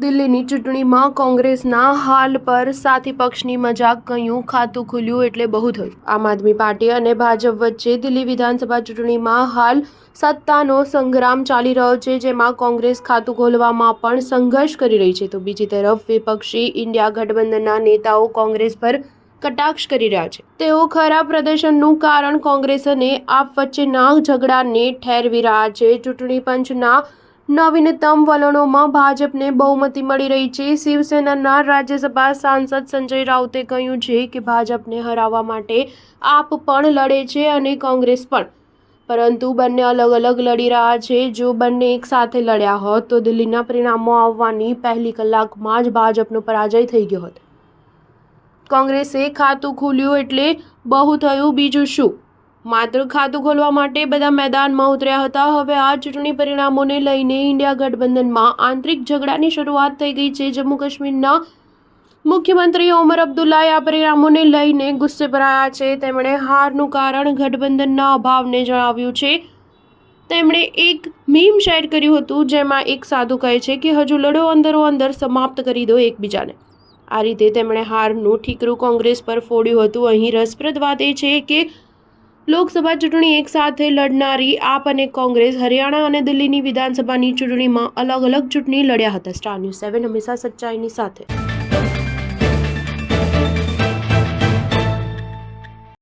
દિલ્હીની ચૂંટણીમાં કોંગ્રેસના હાલ પર સાથી પક્ષની મજાક કહ્યું ખાતું ખુલ્યું એટલે બહુ થયું। આમ આદમી પાર્ટી અને ભાજપ વચ્ચે દિલ્હી વિધાનસભા ચૂંટણીમાં હાલ સત્તાનો સંગ્રામ ચાલી રહ્યો છે, જેમાં કોંગ્રેસ ખાતું ખોલવામાં પણ સંઘર્ષ કરી રહી છે, તો બીજી તરફ વિપક્ષી ઇન્ડિયા ગઠબંધનના નેતાઓ કોંગ્રેસ પર કટાક્ષ કરી રહ્યા છે। તેઓ ખરાબ પ્રદર્શનનું કારણ કોંગ્રેસ અને આપ વચ્ચેના ઝઘડાને ઠેરવી રહ્યા છે। ચૂંટણી પંચના નવીનતમ વલણોમાં ભાજપને બહુમતી મળી રહી છે। શિવસેનાના રાજ્યસભા સાંસદ સંજય રાઉતે કહ્યું છે કે ભાજપને હરાવવા માટે આપ પણ લડે છે અને કોંગ્રેસ પણ, પરંતુ બંને અલગ અલગ લડી રહ્યા છે। જો બંને એક સાથે લડ્યા હોત તો દિલ્હીના પરિણામો આવવાની પહેલી કલાકમાં જ ભાજપનો પરાજય થઈ ગયો હોત। કોંગ્રેસે ખાતું ખોલ્યું એટલે બહુ થયું, બીજું શું? માત્ર ખાતું ખોલવા માટે બધા મેદાનમાં ઉતર્યા હતા। હવે આ ચૂંટણી પરિણામોને લઈને ઇન્ડિયા ગઠબંધનમાં આંતરિક ઝઘડાની શરૂઆત થઈ ગઈ છે। જમ્મુ કાશ્મીરના મુખ્યમંત્રી ઓમર અબ્દુલ્લાએ આ પરિણામોને લઈને ગુસ્સે ભરાયા છે। તેમણે હારનું કારણ ગઠબંધનના અભાવને જણાવ્યું છે। તેમણે એક મીમ શેર કર્યું હતું, જેમાં એક સાધુ કહે છે કે હજુ લડો, અંદરો-અંદર સમાપ્ત કરી દો એકબીજાને। આ રીતે તેમણે હારનું ઠીકરું કોંગ્રેસ પર ફોડ્યું હતું। અહીં રસપ્રદ વાત એ છે કે લોકસભા ચૂંટણી એક સાથે લડનારી આપ અને કોંગ્રેસ હરિયાણા અને દિલ્હીની વિધાનસભાની ચૂંટણીમાં અલગ અલગ ચૂંટણી લડ્યા હતા। સ્ટાર ન્યૂઝ 7 હંમેશા સચ્ચાઈની સાથે।